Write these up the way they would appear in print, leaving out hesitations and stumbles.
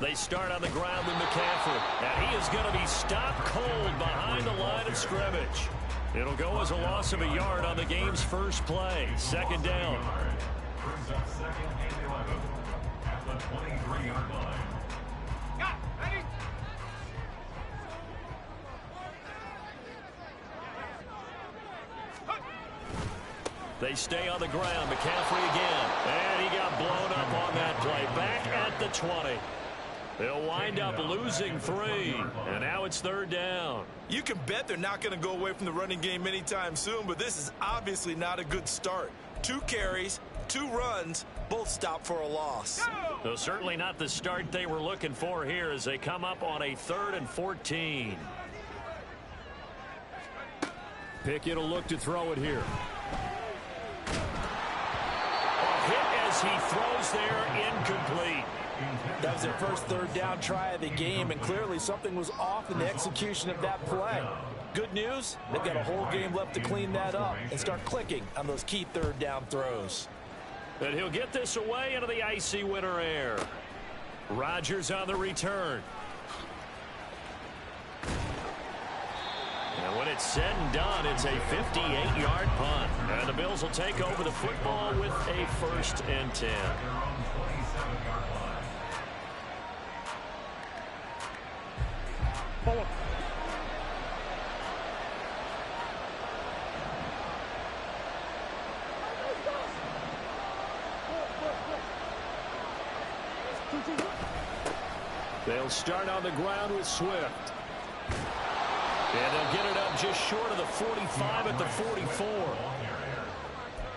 They start on the ground with McCaffrey, and he is going to be stopped cold behind the line of scrimmage. It'll go as a loss of a yard on the game's first play. Second down. Brings up second and 11 at the 23-yard line. Ready? They stay on the ground. McCaffrey again. And he got blown up on that play. Back at the 20. They'll wind up losing 3. And now it's third down. You can bet they're not going to go away from the running game anytime soon, but this is obviously not a good start. 2 carries, 2 runs, both stop for a loss. So certainly not the start they were looking for here as they come up on a 3rd and 14. Pickett will look to throw it here. A hit as he throws there, incomplete. That was their first third down try of the game, and clearly something was off in the execution of that play. Good news, they've got a whole game left to clean that up and start clicking on those key third down throws. And he'll get this away into the icy winter air. Rodgers on the return. And when it's said and done, it's a 58-yard punt. And the Bills will take over the football with a 1st and 10. They'll start on the ground with Swift. And they'll get it up just short of the 45 at the 44.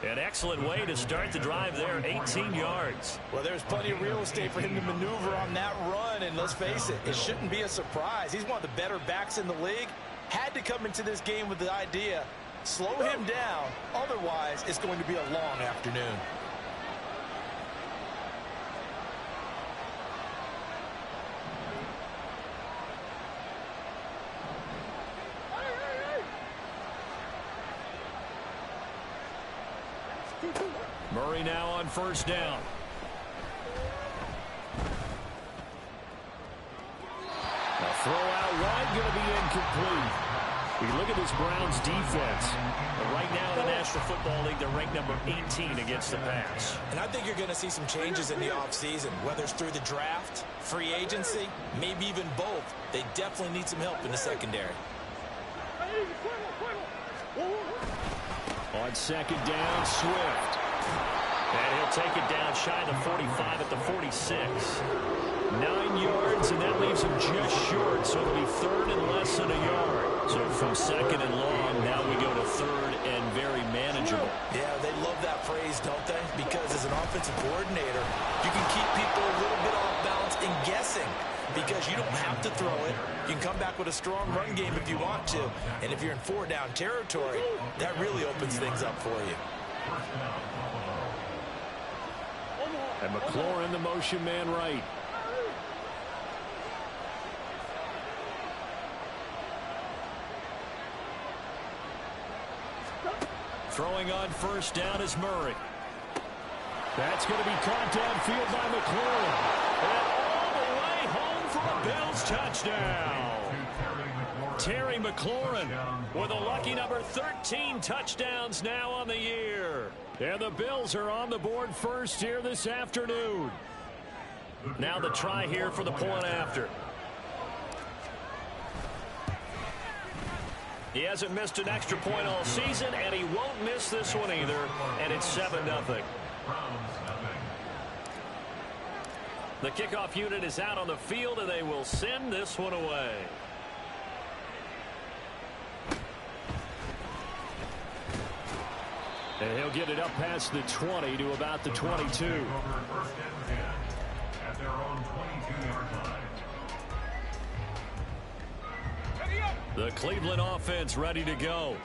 An excellent way to start the drive there, 18 yards. Well, there's plenty of real estate for him to maneuver on that run, and let's face it, it shouldn't be a surprise. He's one of the better backs in the league. Had to come into this game with the idea, slow him down, otherwise it's going to be a long afternoon. Murray now on first down. A throw out wide, going to be incomplete. We look at this Browns defense. Right now in the National Football League, they're ranked number 18 against the pass. And I think you're going to see some changes in the offseason, whether it's through the draft, free agency, maybe even both. They definitely need some help in the secondary. On second down, Swift. And he'll take it down shy of the 45 at the 46. 9 yards, and that leaves him just short, so it'll be 3rd and less than a yard. So from 2nd and long, now we go to 3rd and very manageable. Yeah, they love that phrase, don't they? Because as an offensive coordinator, you can keep people a little bit off balance and guessing. Because you don't have to throw it. You can come back with a strong run game if you want to. And if you're in 4-down territory, that really opens things up for you. And McLaurin, the motion man right. Throwing on first down is Murray. That's going to be caught downfield by McLaurin. And all the way home for a Bills touchdown. Terry McLaurin with a lucky number 13 touchdowns now on the year. And the Bills are on the board first here this afternoon. Now the try here for the point after. He hasn't missed an extra point all season, and he won't miss this one either. And it's 7-0. The kickoff unit is out on the field, and they will send this one away. And he'll get it up past the 20 to about the 22. First and 10 at their own 22-yard line. The Cleveland offense ready to go.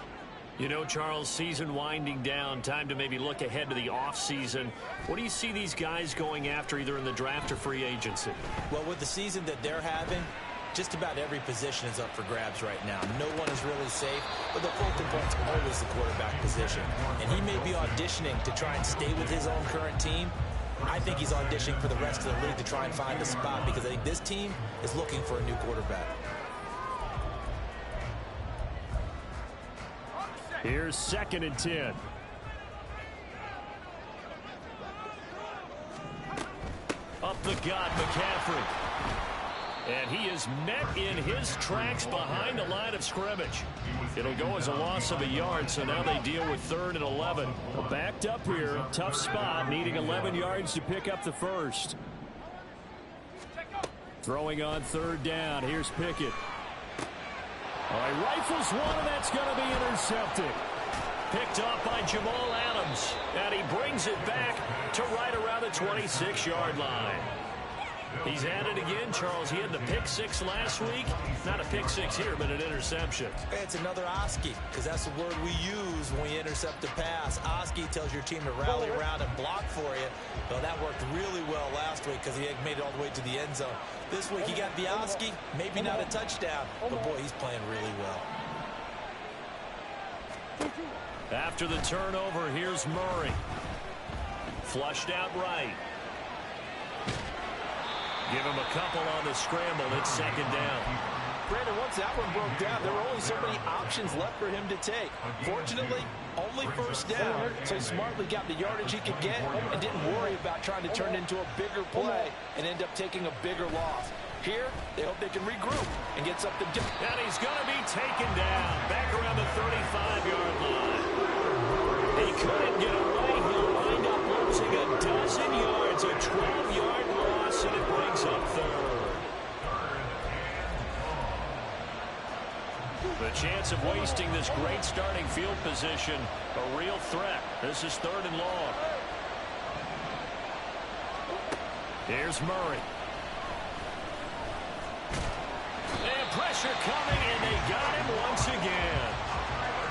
You know, Charles, season winding down, time to maybe look ahead to the offseason. What do you see these guys going after either in the draft or free agency? Well, with the season that they're having, just about every position is up for grabs right now. No one is really safe, but the focal point's always the quarterback position. And he may be auditioning to try and stay with his own current team, I think he's auditioning for the rest of the league to try and find a spot because I think this team is looking for a new quarterback. Here's 2nd and 10. Up the gut, McCaffrey. And he is met in his tracks behind the line of scrimmage. It'll go as a loss of a yard, so now they deal with 3rd and 11. Backed up here, tough spot, needing 11 yards to pick up the first. Throwing on 3rd down, here's Pickett. All right, rifles one, and that's going to be intercepted. Picked off by Jamal Adams, and he brings it back to right around the 26-yard line. He's at it again, Charles. He had the pick 6 last week. Not a pick 6 here, but an interception. It's another Oski, because that's the word we use when we intercept a pass. Oski tells your team to rally around and block for you. Well, that worked really well last week because he had made it all the way to the end zone. This week he got the Oski, maybe not a touchdown, but boy, he's playing really well. After the turnover, here's Murray. Flushed out right. Give him a couple on the scramble. It's 2nd down. Brandon, once that one broke down, there were only so many options left for him to take. Fortunately, only 1st down, so he smartly got the yardage he could get and didn't worry about trying to turn it into a bigger play and end up taking a bigger loss. Here, they hope they can regroup and get something different. And he's going to be taken down back around the 35-yard line. He couldn't get away. He'll wind up losing a dozen yards, a 12-yard loss, and it brings up 3rd. The chance of wasting this great starting field position, a real threat. This is 3rd and long. Here's Murray. And pressure coming, and they got him once again.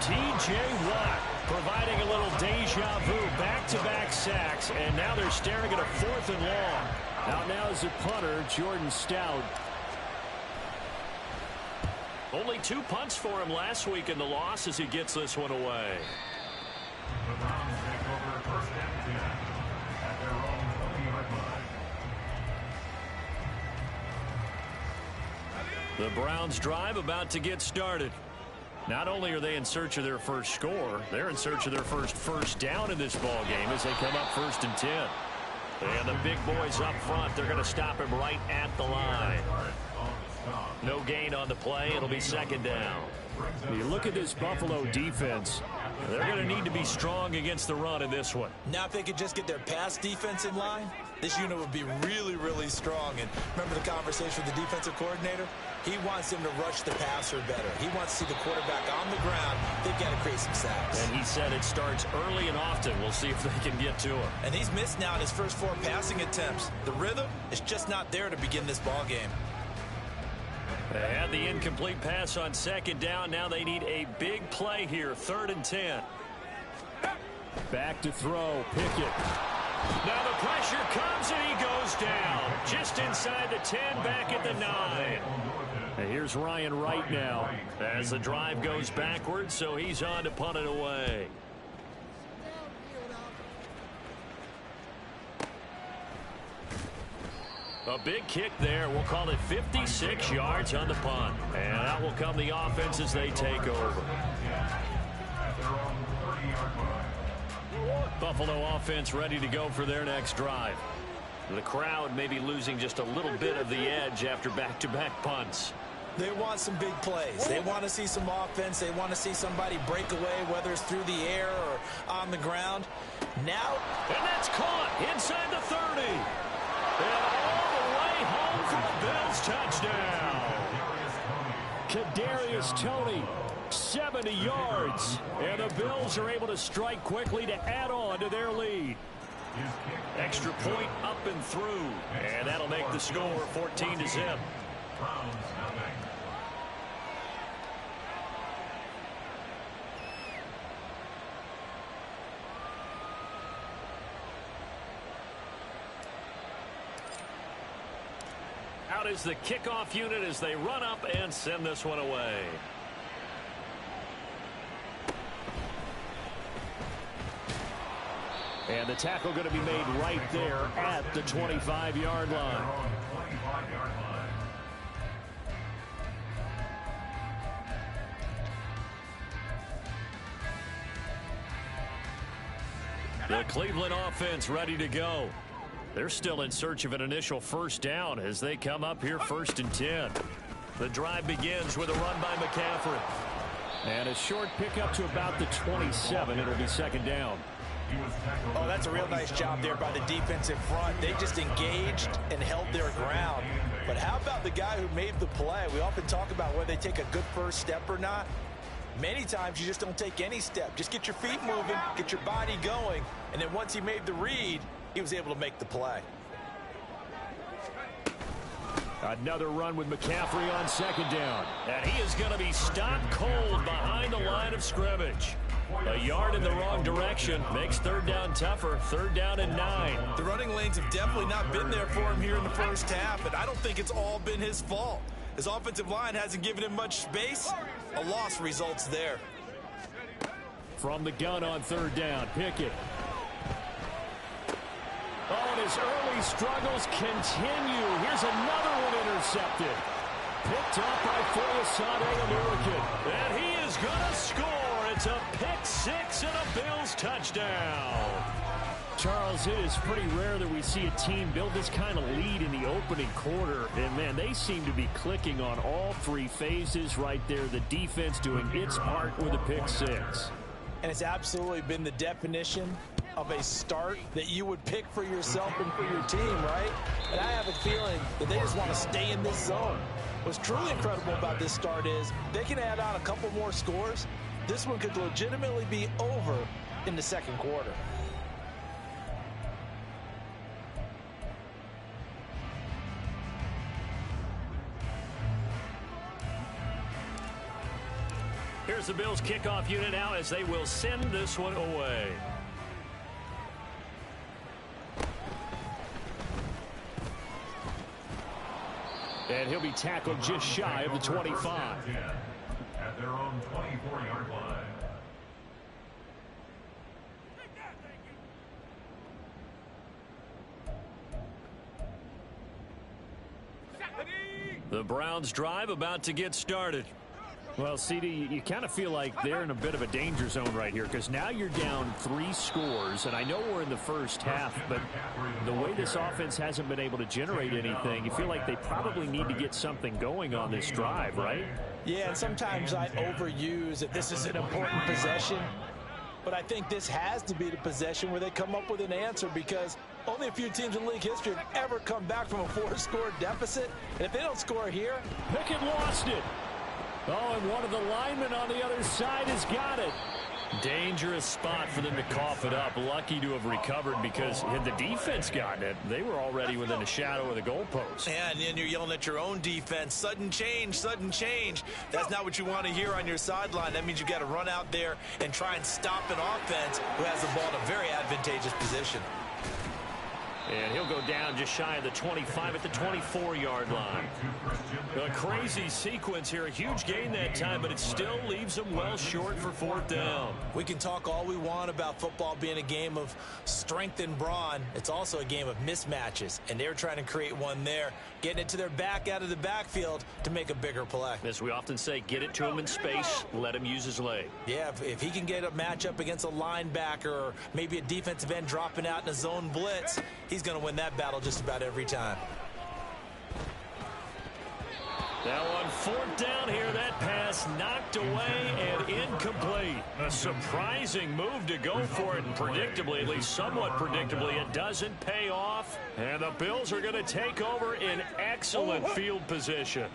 T.J. Watt providing a little deja vu, back-to-back sacks, and now they're staring at a 4th and long. Out now is the punter, Jordan Stout. Only 2 punts for him last week in the loss as he gets this one away. The Browns take over 1st and 10 at their own 20-yard line. The Browns drive about to get started. Not only are they in search of their first score, they're in search of their first down in this ball game as they come up 1st and 10. And the big boys up front, they're going to stop him right at the line. No gain on the play. It'll be 2nd down. You look at this Buffalo defense. They're going to need to be strong against the run in this one. Now if they could just get their pass defense in line, this unit would be really, really strong. And remember the conversation with the defensive coordinator? He wants him to rush the passer better. He wants to see the quarterback on the ground. They've got to create some sacks. And he said it starts early and often. We'll see if they can get to him. And he's missed now in his first 4 passing attempts. The rhythm is just not there to begin this ball game. They had the incomplete pass on 2nd down. Now they need a big play here. 3rd and 10. Back to throw. Pickett. Now the pressure comes and he goes down. Just inside the 10, back at the 9. And here's Ryan Wright now as the drive goes backwards, so he's on to punt it away. A big kick there. We'll call it 56 yards on the punt. And that will come the offense as they take over. Buffalo offense ready to go for their next drive. The crowd may be losing just a little bit of the edge after back-to-back punts. They want some big plays. They want to see some offense. They want to see somebody break away, whether it's through the air or on the ground. Now, and that's caught inside the 30. And all the way home for a Bills touchdown. Kadarius Toney, 70 yards. And the Bills are able to strike quickly to add on to their lead. Extra point up and through. And that'll make the score 14-0. Out is the kickoff unit as they run up and send this one away. And the tackle going to be made right there at the 25-yard line. The Cleveland offense ready to go. They're still in search of an initial first down as they come up here 1st and 10. The drive begins with a run by McCaffrey. And a short pickup to about the 27. It'll be 2nd down. Oh, that's a real nice job there by the defense in front. They just engaged and held their ground. But how about the guy who made the play? We often talk about whether they take a good first step or not. Many times you just don't take any step. Just get your feet moving, get your body going, and then once he made the read, he was able to make the play. Another run with McCaffrey on 2nd down. And he is going to be stopped cold behind the line of scrimmage. A yard in the wrong direction makes 3rd down tougher. 3rd down and 9. The running lanes have definitely not been there for him here in the first half, and I don't think it's all been his fault. His offensive line hasn't given him much space. A loss results there. From the gun on 3rd down, Pickett. Oh, and his early struggles continue. Here's another one intercepted. Picked up by Foyesade Oluokun. And he is going to score. It's a pick 6 and a Bills touchdown. Charles, it is pretty rare that we see a team build this kind of lead in the opening quarter. And, man, they seem to be clicking on all 3 phases right there. The defense doing its part with a pick 6. And it's absolutely been the definition of a start that you would pick for yourself and for your team, right? And I have a feeling that they just want to stay in this zone. What's truly incredible about this start is they can add on a couple more scores. This one could legitimately be over in the 2nd quarter. Here's the Bills kickoff unit now as they will send this one away. And he'll be tackled just shy of the 25. At their own 24-yard line. The Browns drive about to get started. Well, CD, you kind of feel like they're in a bit of a danger zone right here because now you're down 3 scores, and I know we're in the first half, but the way this offense hasn't been able to generate anything, you feel like they probably need to get something going on this drive, right? Yeah, and sometimes I overuse that this is an important possession, but I think this has to be the possession where they come up with an answer because only a few teams in league history have ever come back from a 4-score deficit, and if they don't score here, Pickett lost it. Oh, and one of the linemen on the other side has got it. Dangerous spot for them to cough it up. Lucky to have recovered because had the defense gotten it, they were already within a shadow of the goalpost. And then you're yelling at your own defense. Sudden change, sudden change. That's not what you want to hear on your sideline. That means you got to run out there and try and stop an offense who has the ball in a very advantageous position. And he'll go down just shy of the 25 at the 24-yard line. A crazy sequence here. A huge gain that time, but it still leaves them well short for 4th down. We can talk all we want about football being a game of strength and brawn. It's also a game of mismatches, and they're trying to create one there, getting it to their back out of the backfield to make a bigger play. As we often say, get it to him in space, let him use his leg. Yeah, if he can get a matchup against a linebacker or maybe a defensive end dropping out in a zone blitz, he's going to win that battle just about every time. Now on 4th down here, that pass knocked away and incomplete. A surprising move to go for it, and predictably, at least somewhat predictably, it doesn't pay off. And the Bills are going to take over in excellent field position.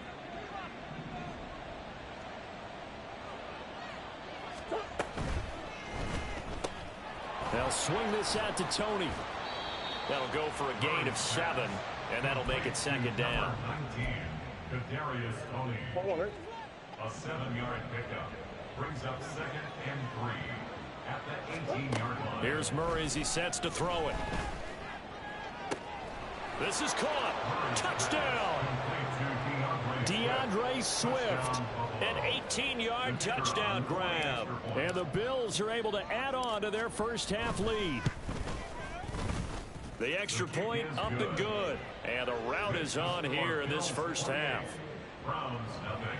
They'll swing this out to Tony. That'll go for a gain of 7, and that'll make it 2nd down. 19, Kadarius Toney. A 7-yard pickup brings up 2nd and 3 at the 18-yard line. Here's Murray as he sets to throw it. This is caught. Touchdown. DeAndre Swift. An 18-yard touchdown grab. And the Bills are able to add on to their first half lead. The extra point up and good. And the rout is on here in this first half. Browns nothing.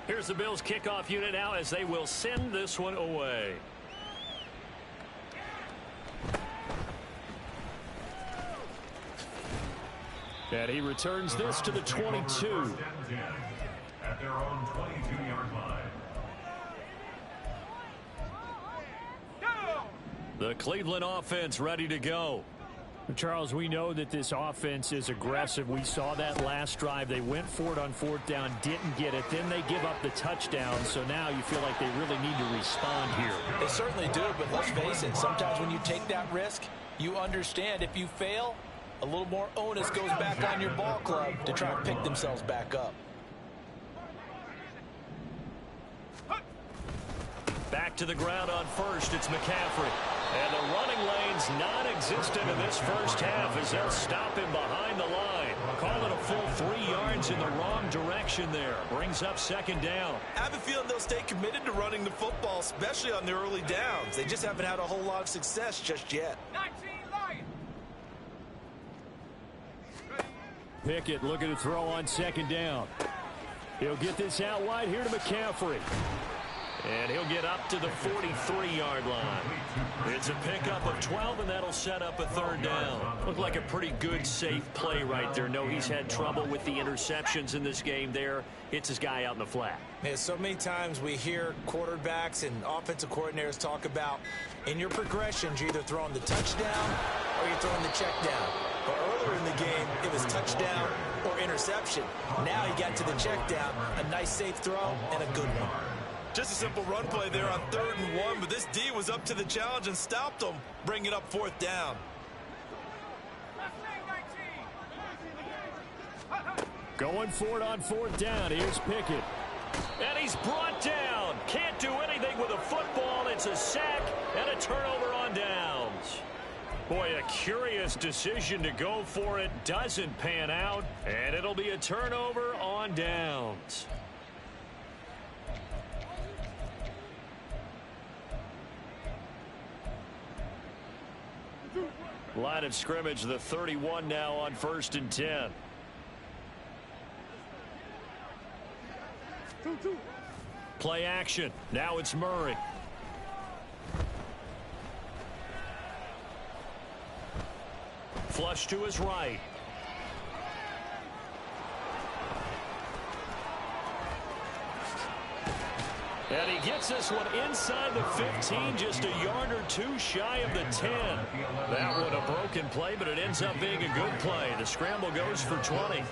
Here's the Bills kickoff unit now as they will send this one away. And he returns this to the 22. At their own 22-yard line. The Cleveland offense ready to go. Charles, we know that this offense is aggressive. We saw that last drive. They went for it on fourth down, didn't get it. Then they give up the touchdown. So now you feel like they really need to respond here. They certainly do, but let's face it. Sometimes when you take that risk, you understand if you fail, a little more onus goes back on your ball club to try and pick themselves back up. Back to the ground on first. It's McCaffrey. And the running lane's non-existent in this first half as they'll stop him behind the line. Call it a full 3 yards in the wrong direction there. Brings up second down. I have a feeling they'll stay committed to running the football, especially on the early downs. They just haven't had a whole lot of success just yet. 19 Lions. Pickett looking to throw on second down. He'll get this out wide here to McCaffrey. And he'll get up to the 43-yard line. It's a pickup of 12, and that'll set up a third down. Looked like a pretty good, safe play right there. No, he's had trouble with the interceptions in this game there. Hits his guy out in the flat. Man, so many times we hear quarterbacks and offensive coordinators talk about in your progressions, you're either throwing the touchdown or you're throwing the check down. But earlier in the game, it was touchdown or interception. Now he got to the check down, a nice safe throw, and a good one. Just a simple run play there on 3rd and 1, but this D was up to the challenge and stopped them, bringing up 4th down. Going for it on fourth down. Here's Pickett. And he's brought down. Can't do anything with a football. It's a sack and a turnover on downs. Boy, a curious decision to go for it. Doesn't pan out, and it'll be a turnover on downs. Line of scrimmage, the 31 now on 1st and 10. Play action. Now it's Murray. Flush to his right. And he gets this one inside the 15, just a yard or two shy of the 10. That one a broken play, but it ends up being a good play. The scramble goes for 20.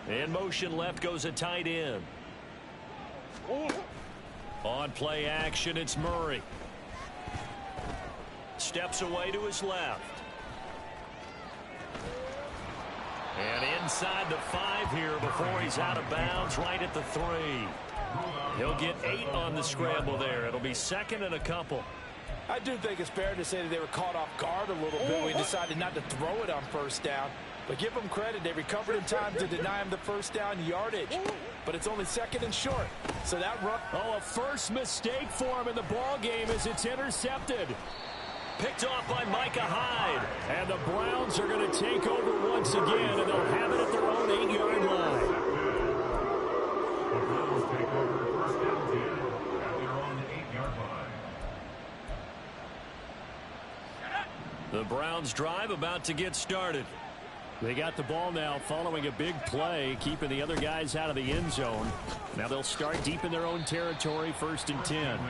In motion left goes a tight end. On play action, it's Murray. Steps away to his left. And inside the 5 here before he's out of bounds, right at the 3. He'll get 8 on the scramble there. It'll be 2nd and a couple. I do think it's fair to say that they were caught off guard a little bit. We decided not to throw it on 1st down. But give them credit. They recovered in time to deny him the 1st down yardage. But it's only 2nd and short. So that run... Oh, a first mistake for him in the ball game as it's intercepted. Picked off by Micah Hyde. And the Browns are going to take over once again, and they'll have it at their own 8-yard line. The Browns take over 1st down 10 at their own 8-yard line. The Browns drive about to get started. They got the ball now following a big play, keeping the other guys out of the end zone. Now they'll start deep in their own territory, 1st and 10.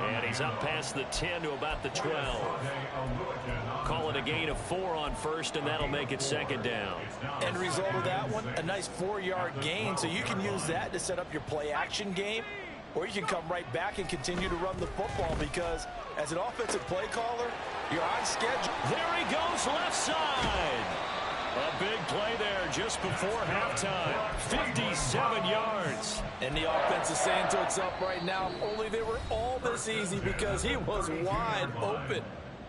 And he's up past the 10 to about the 12. Call it a gain of 4 on 1st, and that'll make it 2nd down. End result of that one, a nice 4-yard gain. So you can use that to set up your play action game, or you can come right back and continue to run the football because as an offensive play caller, you're on schedule. There he goes left side. A big play there just before halftime. 57 yards. And the offense is saying to itself right now, only they were all this easy because he was wide open.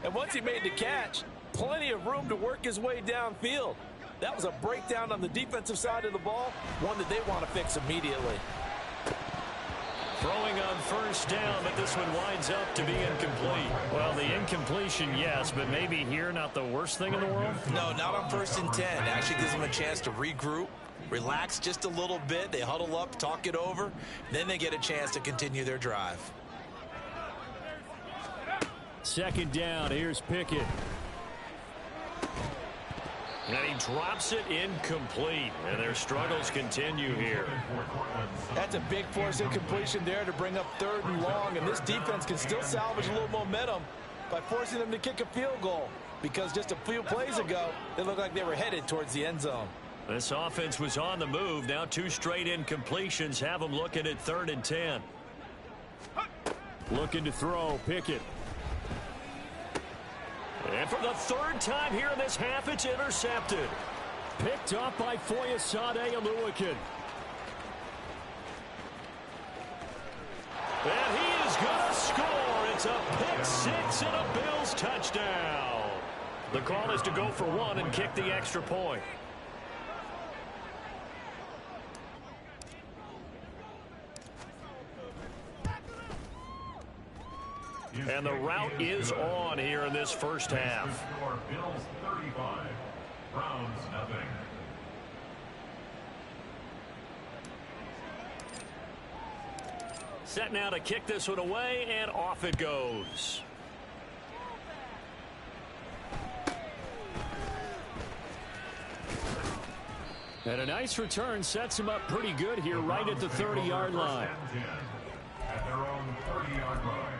And once he made the catch, Plenty of room to work his way downfield. That was a breakdown on the defensive side of the ball, one that they want to fix immediately. Throwing on first down, but this one winds up to be incomplete. Well, the incompletion, yes, but maybe here not the worst thing in the world? No, not on 1st and 10. Actually gives them a chance to regroup, relax just a little bit. They huddle up, talk it over. Then they get a chance to continue their drive. Second down, here's Pickett. And he drops it incomplete, and their struggles continue here. That's a big force incompletion there to bring up 3rd and long, and this defense can still salvage a little momentum by forcing them to kick a field goal, because just a few plays ago, they looked like they were headed towards the end zone. This offense was on the move. Now 2 straight incompletions have them looking at 3rd and 10. Looking to throw, Pickett. And for the 3rd time here in this half, it's intercepted. Picked up by Foyesade Oluokun. And he is going to score. It's a pick 6 and a Bills touchdown. The call is to go for 1 and kick the extra point. And the route is on here in this first half. Bills 35, Browns nothing. Set now to kick this one away, and off it goes. And a nice return sets him up pretty good here right at the 30-yard line. At their own 30-yard line.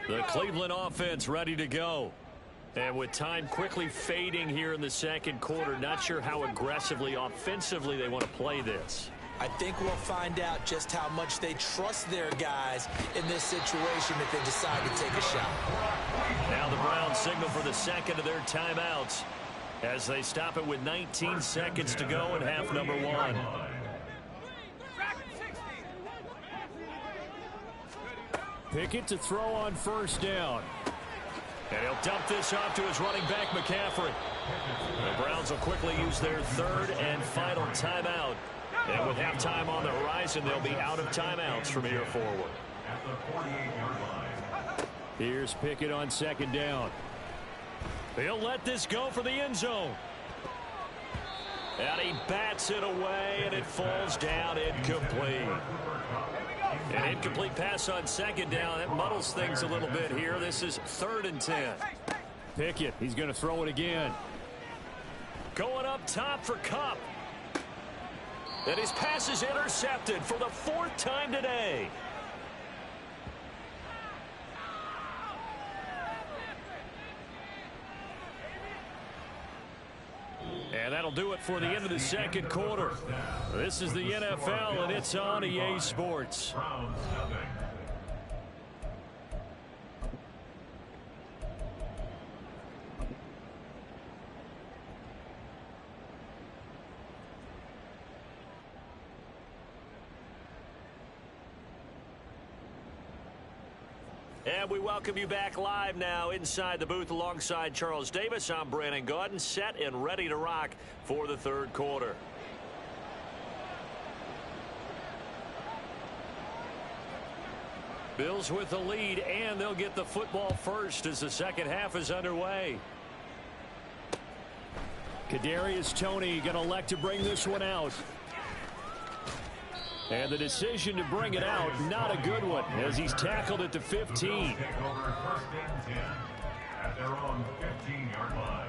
The Cleveland offense ready to go. And with time quickly fading here in the second quarter, not sure how aggressively, offensively they want to play this. I think we'll find out just how much they trust their guys in this situation if they decide to take a shot. Now the Browns signal for the second of their timeouts as they stop it with 19 seconds to go in half number 1. Pickett to throw on first down. And he'll dump this off to his running back, McCaffrey. The Browns will quickly use their 3rd and final timeout. And with halftime on the horizon, they'll be out of timeouts from here forward. At the 48-yard line. Here's Pickett on second down. He'll let this go for the end zone. And he bats it away, and it falls down incomplete. An incomplete pass on second down. That muddles things a little bit here. This is 3rd and 10. Pickett, he's going to throw it again. Going up top for Kupp. And his pass is intercepted for the 4th time today. And that'll do it for the end of the second quarter. This is the NFL, and it's on EA Sports. Browns nothing. And we welcome you back live now inside the booth alongside Charles Davis. I'm Brandon Gaudin, set and ready to rock for the 3rd quarter. Bills with the lead, and they'll get the football first as the second half is underway. Kadarius Toney going to elect to bring this one out. And the decision to bring it out, not a good one, as he's tackled at the 15. Take over 1st and 10 at their own 15-yard line.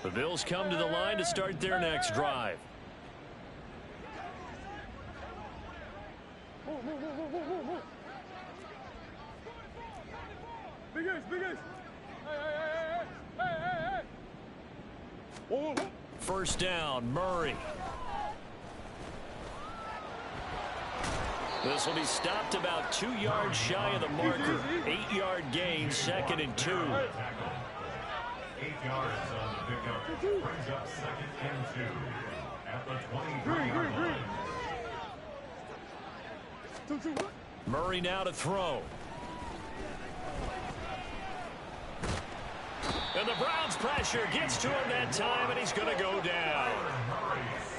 The Bills come to the line to start their next drive. First down, Murray. This will be stopped about 2 yards shy of the marker. 8-yard gain, 2nd and 2. 8 yards on the pickup. Brings up 2nd and 2 at the 23-yard line. Murray now to throw. And the Browns pressure gets to him that time, and he's going to go down.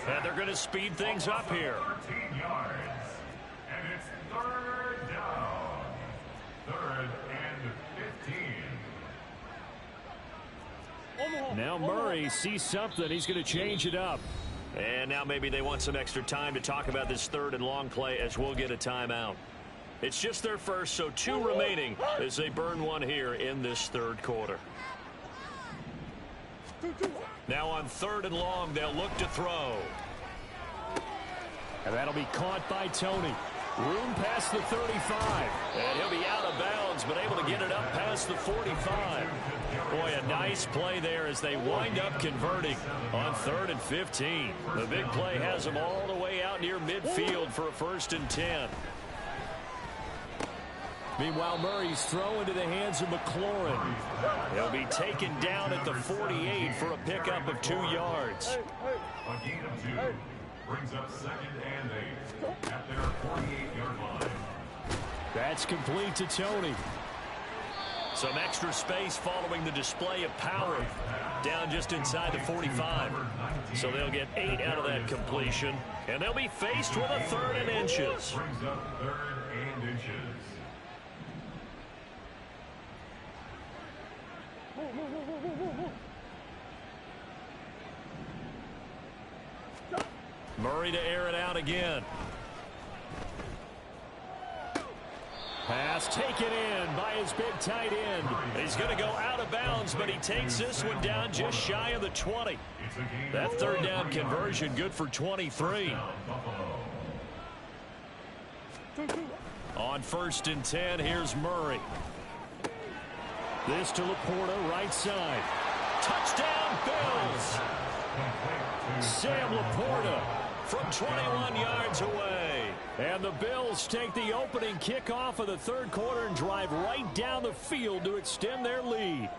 And they're going to speed things up here. 13 yards. And it's 3rd down. 3rd and 15. Now Murray sees something. He's going to change it up. And now maybe they want some extra time to talk about this 3rd and long play as we'll get a timeout. It's just their first, so 2 remaining as they burn one here in this 3rd quarter. Now on 3rd and long, they'll look to throw. And that'll be caught by Tony. Room past the 35. And he'll be out of bounds, but able to get it up past the 45. Boy, a nice play there as they wind up converting on 3rd and 15. The big play has them all the way out near midfield for a 1st and 10. Meanwhile, Murray's throw into the hands of McLaurin. He'll be taken down at the 48 for a pickup of 2 yards. A gain of 2 brings up 2nd and 8 at their 48-yard line. That's complete to Tony. Some extra space following the display of power down just inside the 45. So they'll get 8 out of that completion, and they'll be faced with a 3rd and inches. Brings up 3rd and inches. Murray to air it out again. Pass taken in by his big tight end. He's going to go out of bounds, but he takes this one down just shy of the 20. That 3rd down conversion good for 23. On 1st and 10, here's Murray. This to Laporta, right side. Touchdown, Bills! Sam Laporta from 21 yards away. And the Bills take the opening kickoff of the 3rd quarter and drive right down the field to extend their lead.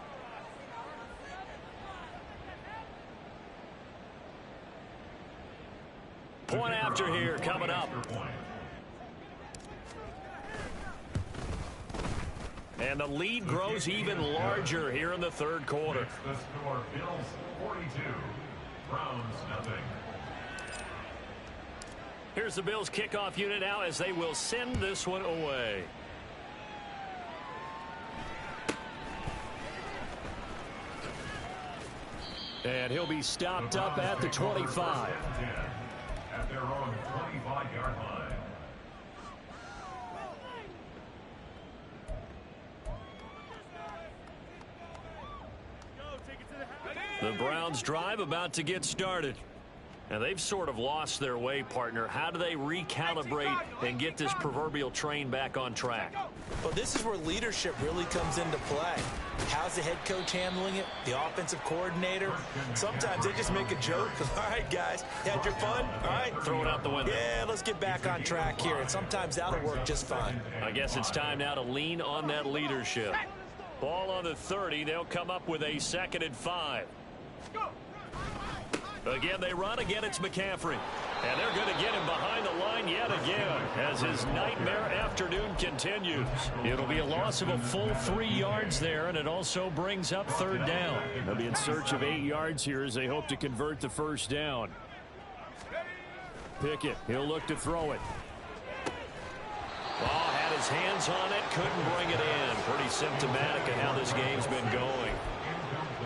Point after here coming up. And the lead grows even larger here in the 3rd quarter. The score, Bills 42, Browns nothing. Here's the Bills kickoff unit now as they will send this one away. And he'll be stopped up at the 25. At their own 25-yard line. The Browns drive about to get started. And they've sort of lost their way, partner. How do they recalibrate and get this proverbial train back on track? Well, this is where leadership really comes into play. How's the head coach handling it? The offensive coordinator? Sometimes they just make a joke. All right, guys, you had your fun? All right. Throw it out the window. Yeah, let's get back on track here. And sometimes that'll work just fine. I guess it's time now to lean on that leadership. Ball on the 30. They'll come up with a 2nd and 5. Again, they run. Again, it's McCaffrey. And they're going to get him behind the line yet again as his nightmare afternoon continues. It'll be a loss of a full 3 yards there, and it also brings up 3rd down. They'll be in search of 8 yards here as they hope to convert the 1st down. Pickett, he'll look to throw it. Oh, had his hands on it, couldn't bring it in. Pretty symptomatic of how this game's been going.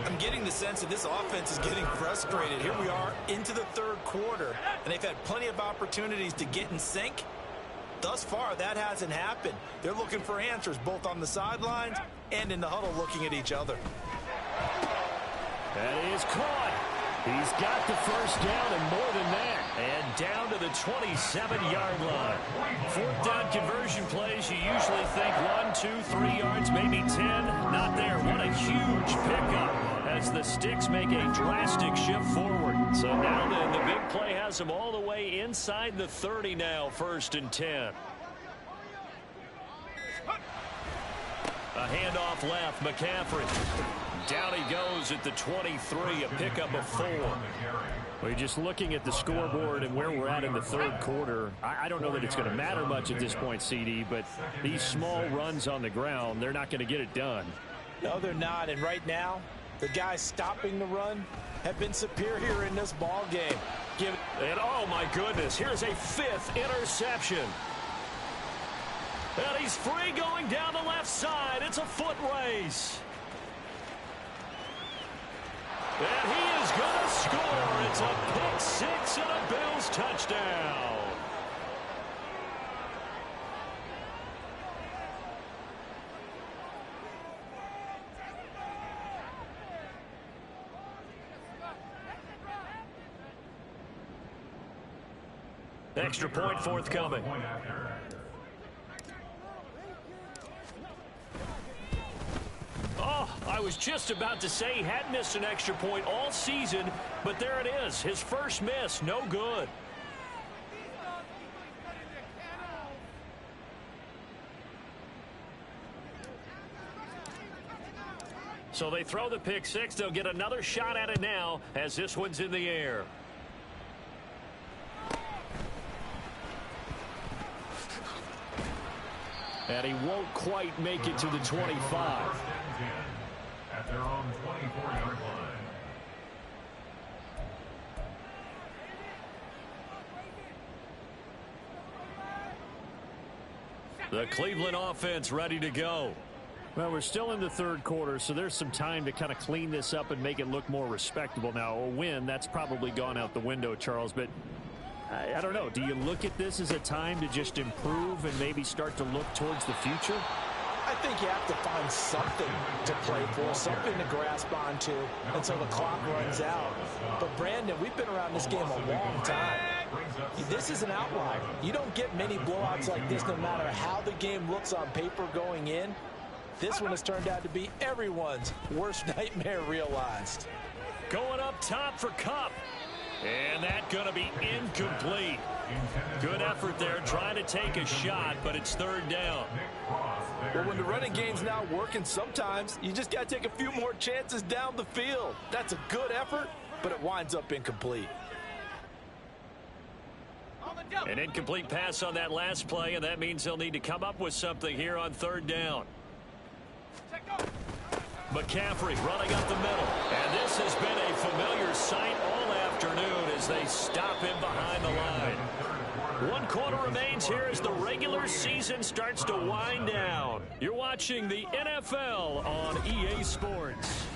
I'm getting the sense that this offense is getting frustrated. Here we are into the 3rd quarter, and they've had plenty of opportunities to get in sync. Thus far, that hasn't happened. They're looking for answers both on the sidelines and in the huddle looking at each other. That is caught. He's got the 1st down and more than that. And down to the 27-yard line. 4th down conversion plays, you usually think 1, 2, 3 yards, maybe 10. Not there. What a huge pickup as the Sticks make a drastic shift forward. So now then, the big play has them all the way inside the 30 now, 1st and 10. handoff left. McCaffrey. Down he goes at the 23, a pickup of 4. Well, you're just looking at the scoreboard and where we're at in the third quarter. I don't know that it's going to matter much at this point, CD, but these small runs on the ground, they're not going to get it done. No, they're not. And right now, the guys stopping the run have been superior in this ball game. And oh my goodness, here's a 5th interception. And he's free going down the left side. It's a foot race. And he is going to score. It's a pick 6 and a Bills touchdown. Extra point forthcoming. Oh, I was just about to say he had missed an extra point all season, but there it is. His first miss, no good. So they throw the pick 6. They'll get another shot at it now as this one's in the air. And he won't quite make it to the 25. At their own 24-yard line. The Cleveland offense ready to go. Well, we're still in the third quarter, so there's some time to kind of clean this up and make it look more respectable. Now, a win, that's probably gone out the window, Charles, but I don't know. Do you look at this as a time to just improve and maybe start to look towards the future? I think you have to find something to play for, something to grasp onto until the clock runs out. But, Brandon, we've been around this game a long time. This is an outlier. You don't get many blowouts like this no matter how the game looks on paper going in. This one has turned out to be everyone's worst nightmare realized. Going up top for Kupp. And that's going to be incomplete. Good effort there trying to take a shot, but it's third down. Well, when the running game's not working, sometimes you just got to take a few more chances down the field. That's a good effort, but it winds up incomplete. An incomplete pass on that last play, and that means they'll need to come up with something here on third down. McCaffrey running up the middle. And this has been a familiar sight all afternoon as they stop him behind the line. 1 quarter remains here as the regular season starts to wind down. You're watching the NFL on EA Sports.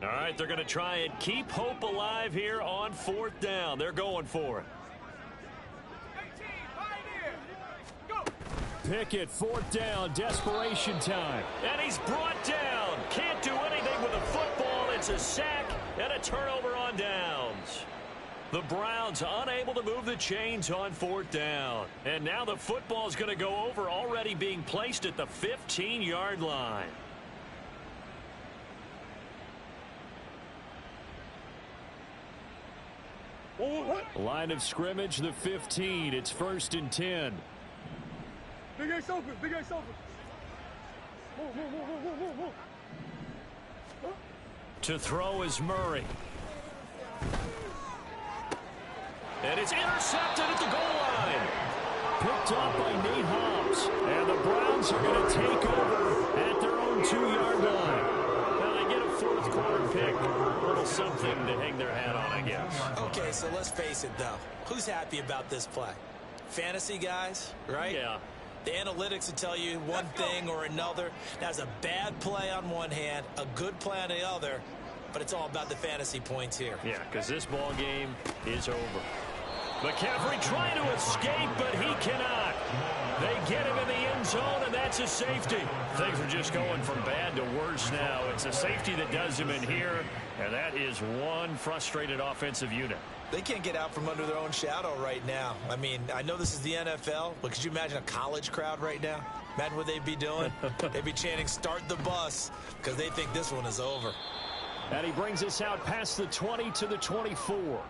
All right, they're going to try and keep hope alive here on fourth down. They're going for it. Pickett, fourth down, desperation time. And he's brought down. Can't do anything with a football. It's a sack and a turnover on downs. The Browns unable to move the chains on fourth down. And now the football is going to go over, already being placed at the 15-yard line. Line of scrimmage, the 15. It's 1st and 10. Big Ace open. Big Ace open. To throw is Murray. And it's intercepted at the goal line. Picked up by Nate Hobbs. And the Browns are going to take over at their own 2-yard line. Well, they get a fourth quarter pick. A little something to hang their hat on, I guess. Okay, so let's face it, though. Who's happy about this play? Fantasy guys, right? Yeah. The analytics will tell you one thing or another. That's a bad play on one hand, a good play on the other, but it's all about the fantasy points here. Yeah, because this ball game is over. McCaffrey trying to escape, but he cannot. They get him in the end zone, and that's a safety. Things are just going from bad to worse now. It's a safety that does him in here, and that is one frustrated offensive unit. They can't get out from under their own shadow right now. I mean, I know this is the NFL, but could you imagine a college crowd right now? Imagine what they'd be doing. They'd be chanting, "Start the bus," because they think this one is over. And he brings us out past the 20 to the 24.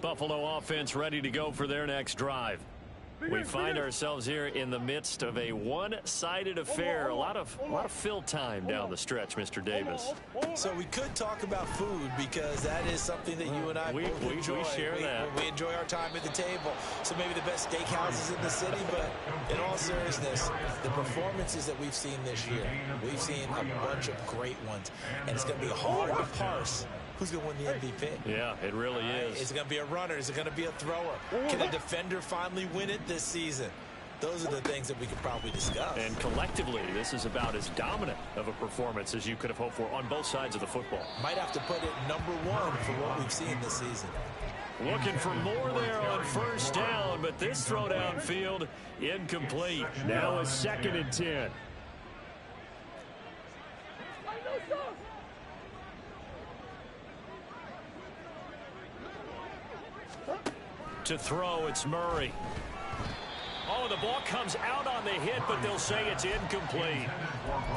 Buffalo offense ready to go for their next drive. We find ourselves here in the midst of a one-sided affair. A lot of fill time down the stretch, Mr. Davis. So we could talk about food because that is something that you and I both enjoy. We share that. We enjoy our time at the table. So maybe the best steakhouses in the city, but in all seriousness, the performances that we've seen this year, we've seen a bunch of great ones, and it's going to be hard to parse who's going to win the MVP. Yeah, it really is. Is it going to be a runner? Is it going to be a thrower? Can a defender finally win it this season? Those are the things that we could probably discuss. And collectively, this is about as dominant of a performance as you could have hoped for on both sides of the football. Might have to put it #1 for what we've seen this season. Looking for more there on first down, but this throw downfield incomplete. Now a 2nd and 10. To throw, it's Murray. Oh, the ball comes out on the hit, but they'll say it's incomplete.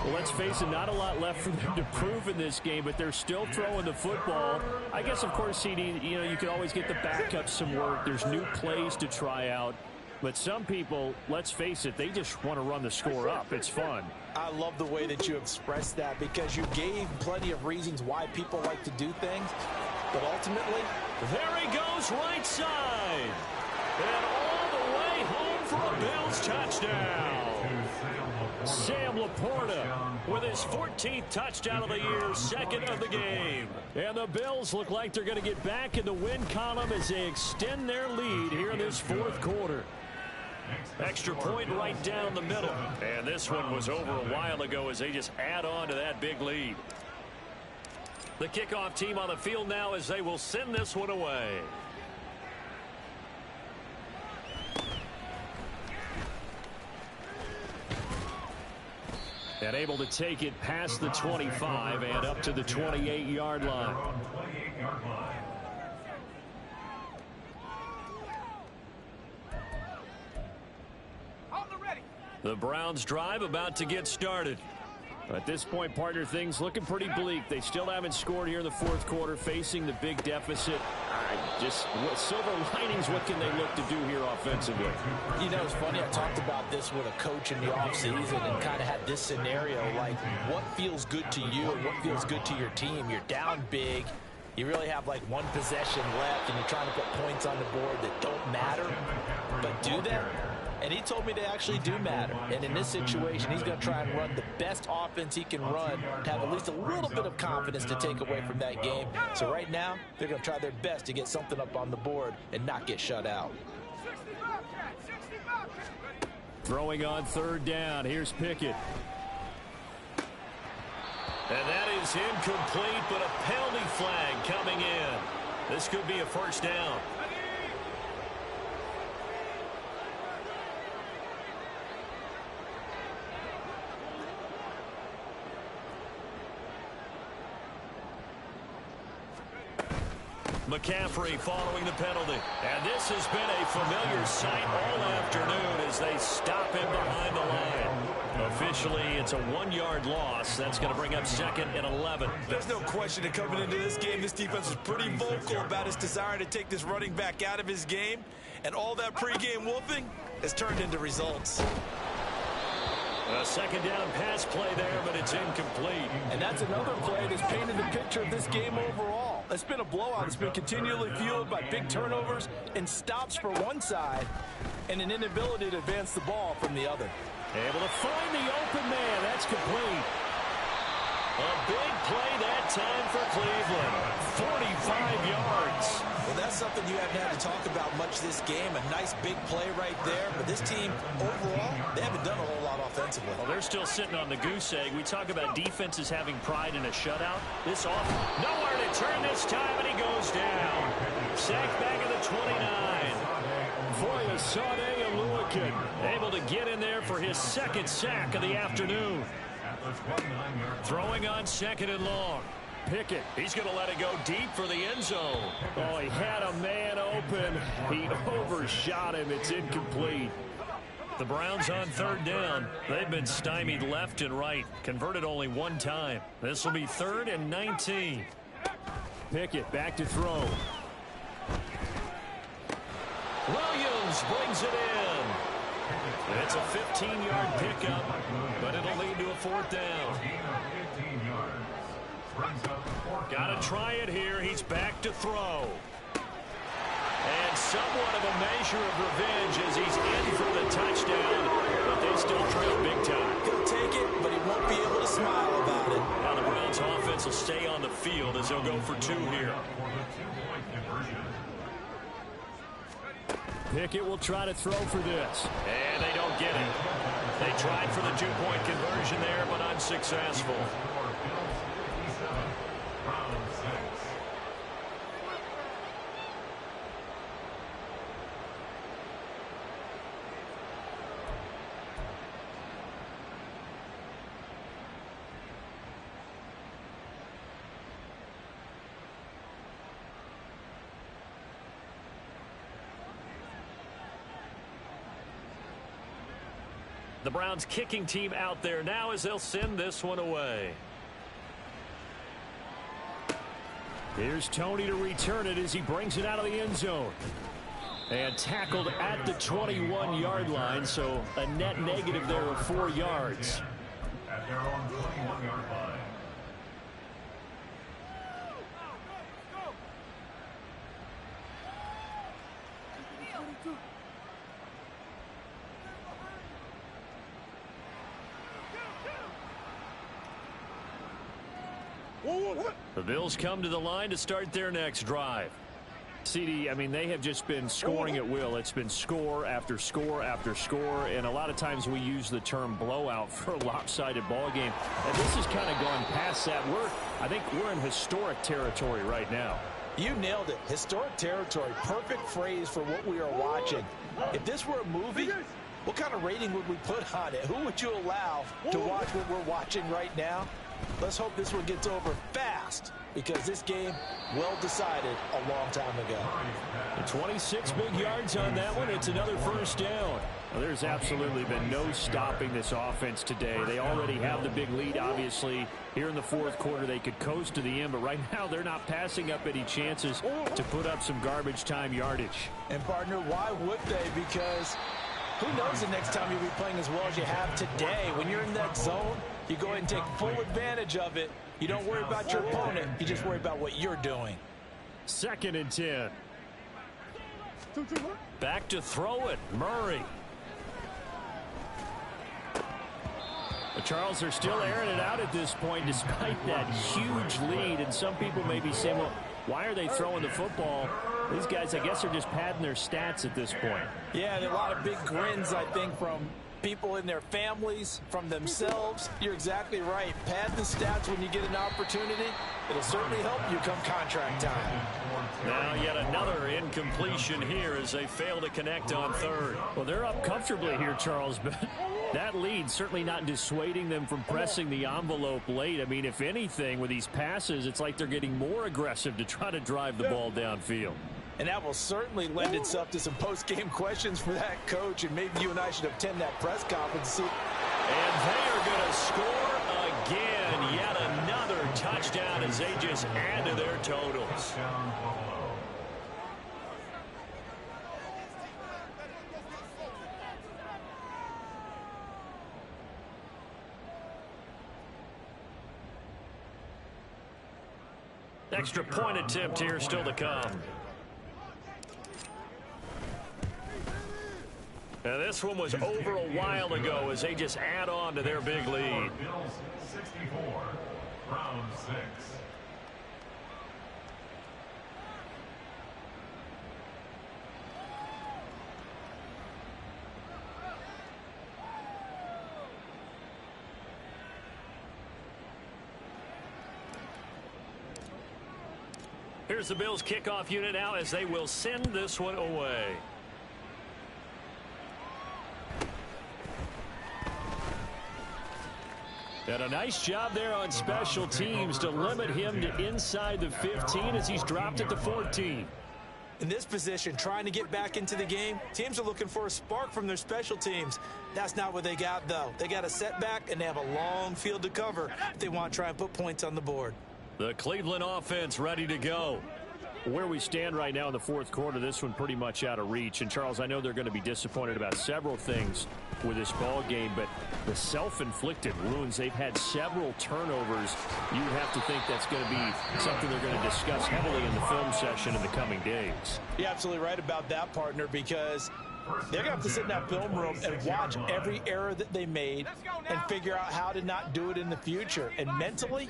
Well, let's face it, not a lot left for them to prove in this game, but they're still throwing the football. I guess, of course, CD, you could always get the backups some work. There's new plays to try out. But some people, let's face it, they just want to run the score up. It's fun. I love the way that you expressed that because you gave plenty of reasons why people like to do things. But ultimately, there he goes right side. And all the way home for a Bills touchdown. Sam Laporta with his 14th touchdown of the year, 2nd of the game. And the Bills look like they're going to get back in the win column as they extend their lead here in this 4th quarter. Extra point right down the middle. And this one was over a while ago as they just add on to that big lead. The kickoff team on the field now as they will send this one away. And able to take it past the 25 and up to the 28-yard line. The Browns drive about to get started. At this point, partner, things looking pretty bleak. They still haven't scored here in the 4th quarter, facing the big deficit. Just silver linings, what can they look to do here offensively? You know, it's funny. I talked about this with a coach in the offseason and kind of had this scenario, like what feels good to you and what feels good to your team. You're down big. You really have like one possession left, and you're trying to put points on the board that don't matter. But do they? And he told me they actually do matter. And in this situation, he's going to try and run the best offense he can run to have at least a little bit of confidence to take away from that game. So right now, they're going to try their best to get something up on the board and not get shut out. Throwing on 3rd down. Here's Pickett. And that is incomplete, but a penalty flag coming in. This could be a 1st down. McCaffrey following the penalty. And this has been a familiar sight all afternoon as they stop him behind the line. Officially, it's a 1-yard loss. That's going to bring up 2nd and 11. There's no question that coming into this game, this defense was pretty vocal about its desire to take this running back out of his game. And all that pregame wolfing has turned into results. A 2nd down pass play there, but it's incomplete. And that's another play that's painted the picture of this game overall. It's been a blowout. It's been continually fueled by big turnovers and stops for one side and an inability to advance the ball from the other. Able to find the open man. That's complete. A big play that time for Cleveland. 45 yards. Well, that's something you haven't had to talk about much this game. A nice big play right there. But this team, overall, they haven't done a whole lot offensively. Well, they're still sitting on the goose egg. We talk about defenses having pride in a shutout. This off, nowhere to turn this time, and he goes down. Sacked back at the 29. Foyesade Oluokun able to get in there for his second sack of the afternoon. Throwing on 2nd and long. Pickett, he's going to let it go deep for the end zone. Oh, he had a man open. He overshot him. It's incomplete. The Browns on 3rd down. They've been stymied left and right. Converted only one time. This will be 3rd and 19. Pickett back to throw. Williams brings it in. It's a 15-yard pickup, but it'll lead to a 4th down. Got to try it here. He's back to throw. And somewhat of a measure of revenge as he's in for the touchdown, but they still trail big time. He'll take it, but he won't be able to smile about it. Now the Browns offense will stay on the field as they'll go for 2 here. Pickett will try to throw for this. And they don't get it. They tried for the 2-point conversion there, but unsuccessful. The Browns kicking team out there now as they'll send this one away. Here's Tony to return it as he brings it out of the end zone. And tackled at the 21-yard line, so a net negative there of 4 yards. At their own 21-yard line. The Bills come to the line to start their next drive. CD, I mean, they have just been scoring at will. It's been score after score after score, and a lot of times we use the term blowout for a lopsided ball game. And this has kind of gone past that. I think we're in historic territory right now. You nailed it. Historic territory. Perfect phrase for what we are watching. If this were a movie, what kind of rating would we put on it? Who would you allow to watch what we're watching right now? Let's hope this one gets over fast, because this game, well decided a long time ago. 26 big yards on that one. It's another 1st down. Well, there's absolutely been no stopping this offense today. They already have the big lead, obviously. Here in the 4th quarter, they could coast to the end, but right now they're not passing up any chances to put up some garbage time yardage. And, partner, why would they? Because who knows the next time you'll be playing as well as you have today. When you're in that zone, you go ahead and take full advantage of it. You don't worry about your opponent. You just worry about what you're doing. 2nd and 10. Back to throw it. Murray. The Charles are still airing it out at this point despite that huge lead. And some people may be saying, well, why are they throwing the football? These guys, I guess, are just padding their stats at this point. Yeah, there are a lot of big grins, I think, from people in their families, from themselves. You're exactly right. Pad the stats when you get an opportunity. It'll certainly help you come contract time. Now yet another incompletion here as they fail to connect on 3rd. Well, they're up comfortably here, Charles, but that lead certainly not dissuading them from pressing the envelope late. I mean, if anything, with these passes, it's like they're getting more aggressive to try to drive the ball downfield. And that will certainly lend itself to some post-game questions for that coach, and maybe you and I should attend that press conference. And they are going to score again. Yet another touchdown as they just add to their totals. Extra point attempt here still to come. And this one was over a while ago as they just add on to their big lead. Bills 64, Browns 6. Here's the Bills kickoff unit now as they will send this one away. And a nice job there on special teams to limit him to inside the 15 as he's dropped at the 14. In this position, trying to get back into the game, teams are looking for a spark from their special teams. That's not what they got, though. They got a setback, and they have a long field to cover if they want to try and put points on the board. The Cleveland offense ready to go. Where we stand right now in the fourth quarter, this one pretty much out of reach. And, Charles, I know they're going to be disappointed about several things with this ball game, but the self-inflicted wounds, they've had several turnovers. You have to think that's going to be something they're going to discuss heavily in the film session in the coming days. You're absolutely right about that, partner, because they're going to have to sit in that film room and watch every error that they made and figure out how to not do it in the future. And mentally,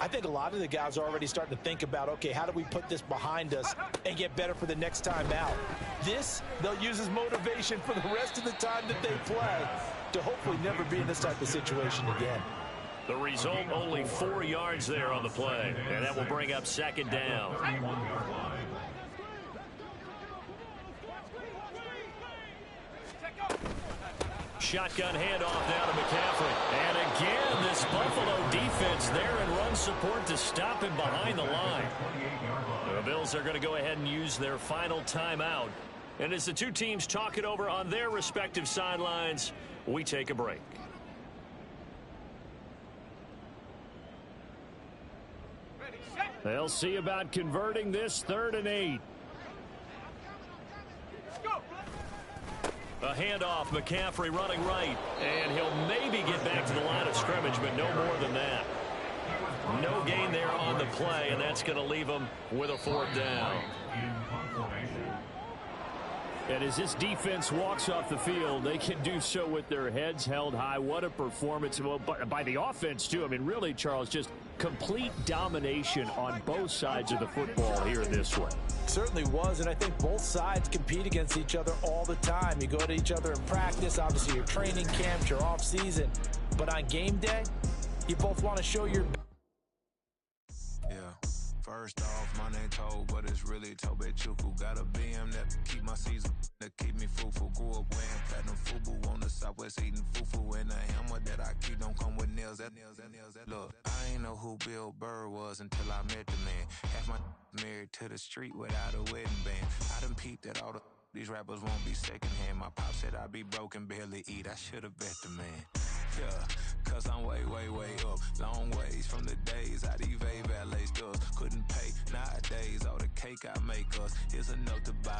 I think a lot of the guys are already starting to think about, okay, how do we put this behind us and get better for the next time out? This, they'll use as motivation for the rest of the time that they play to hopefully never be in this type of situation again. The result, only 4 yards there on the play, and that will bring up second down. Shotgun handoff now to McCaffrey. And again, this Buffalo defense there and run support to stop him behind the line. The Bills are going to go ahead and use their final timeout. And as the two teams talk it over on their respective sidelines, we take a break. They'll see about converting this 3rd and 8. A handoff, McCaffrey running right, and he'll maybe get back to the line of scrimmage, but no more than that. No gain there on the play, and that's going to leave him with a 4th down. And as this defense walks off the field, they can do so with their heads held high. What a performance by the offense, too. I mean, really, Charles, just complete domination on both sides of the football here in this one. Certainly was, and I think both sides compete against each other all the time. You go to each other in practice, obviously your training camps, your off season, but on game day, you both want to show your... First off, my name Toe, but it's really Tobe Chuku. Got a BM that keep my season, that keep me fruitful. Grew up wearing platinum FUBU on the Southwest eating fufu. And the hammer that I keep don't come with nails. Look, I ain't know who Bill Burr was until I met the man. Half my married to the street without a wedding band. I done peeped at all these rappers won't be secondhand. My pop said I'd be broken, barely eat. I should have bet the man. Yeah, cause I'm way, way, way up. Long ways from the days I these valet stores couldn't pay. Nowadays, all the cake I make us is enough to buy